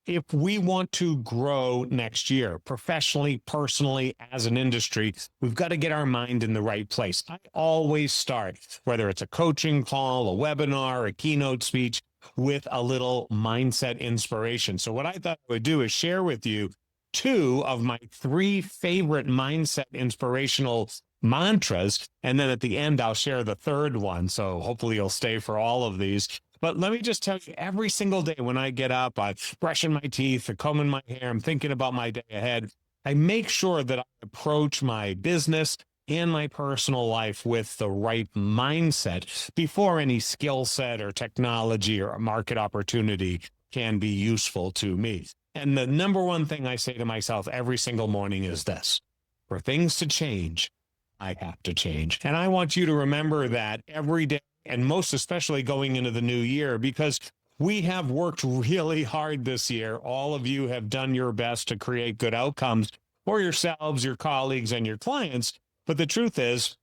If we want to grow next year, professionally, personally, as an industry, we've got to get our mind in the right place. I always start, whether it's a coaching call, a webinar, a keynote speech, with a little mindset inspiration. So, what I thought I would do is share with you two of my three favorite mindset inspirational mantras. And then at the end, I'll share the third one. So, hopefully, you'll stay for all of these. But let me just tell you, every single day when I get up, I'm brushing my teeth, I'm combing my hair, I'm thinking about my day ahead. I make sure that I approach my business and my personal life with the right mindset before any skill set or technology or market opportunity can be useful to me. And the number one thing I say to myself every single morning is this: for things to change, I have to change. And I want you to remember that every day, and most especially going into the new year, because we have worked really hard this year. All of you have done your best to create good outcomes for yourselves, your colleagues, and your clients. But the truth is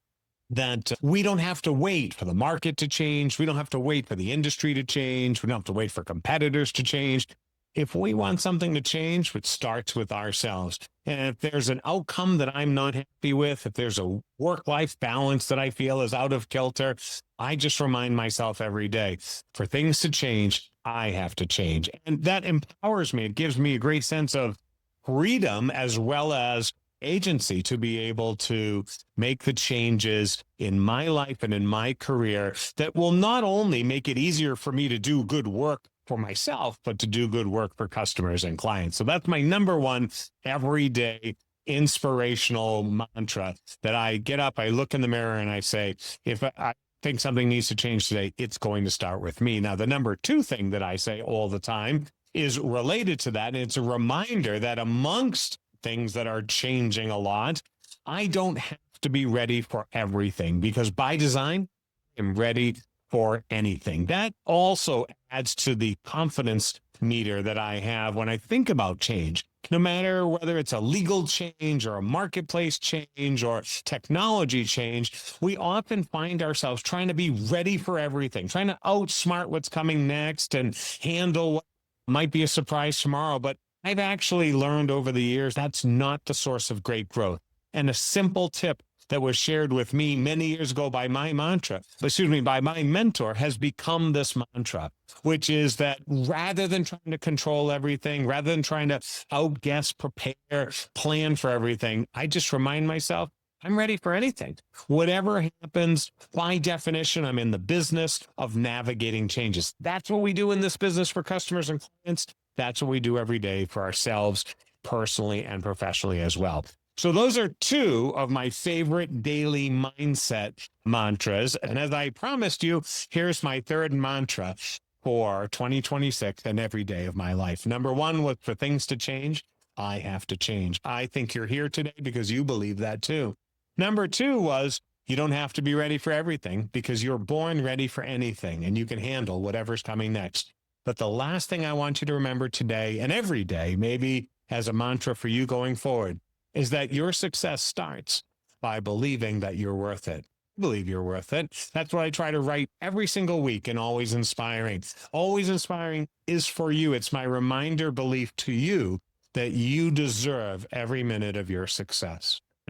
that we don't have to wait for the market to change. We don't have to wait for the industry to change. We don't have to wait for competitors to change. If we want something to change, it starts with ourselves. And if there's an outcome that I'm not happy with, if there's a work-life balance that I feel is out of kilter, I just remind myself every day, for things to change, I have to change. And that empowers me. It gives me a great sense of freedom as well as agency to be able to make the changes in my life and in my career that will not only make it easier for me to do good work for myself, but to do good work for customers and clients. So that's my number one everyday inspirational mantra, that I get up, I look in the mirror and I say, if I think something needs to change today, it's going to start with me. Now, the number two thing that I say all the time is related to that. And it's a reminder that amongst things that are changing a lot, I don't have to be ready for everything, because by design, I'm ready for anything. That also adds to the confidence meter that I have when I think about change. No matter whether it's a legal change or a marketplace change or technology change, we often find ourselves trying to be ready for everything, trying to outsmart what's coming next and handle what might be a surprise tomorrow. But I've actually learned over the years that's not the source of great growth. And a simple tip that was shared with me many years ago by my by my mentor, has become this mantra, which is that rather than trying to control everything, rather than trying to outguess, prepare, plan for everything, I just remind myself, I'm ready for anything. Whatever happens, by definition, I'm in the business of navigating changes. That's what we do in this business for customers and clients. That's what we do every day for ourselves, personally and professionally as well. So those are two of my favorite daily mindset mantras. And as I promised you, here's my third mantra for 2026 and every day of my life. Number one was, for things to change, I have to change. I think you're here today because you believe that too. Number two was, you don't have to be ready for everything, because you're born ready for anything and you can handle whatever's coming next. But the last thing I want you to remember today and every day, maybe as a mantra for you going forward, is that your success starts by believing that you're worth it. Believe you're worth it. That's what I try to write every single week in Always Inspiring. Always Inspiring is for you. It's my reminder belief to you that you deserve every minute of your success.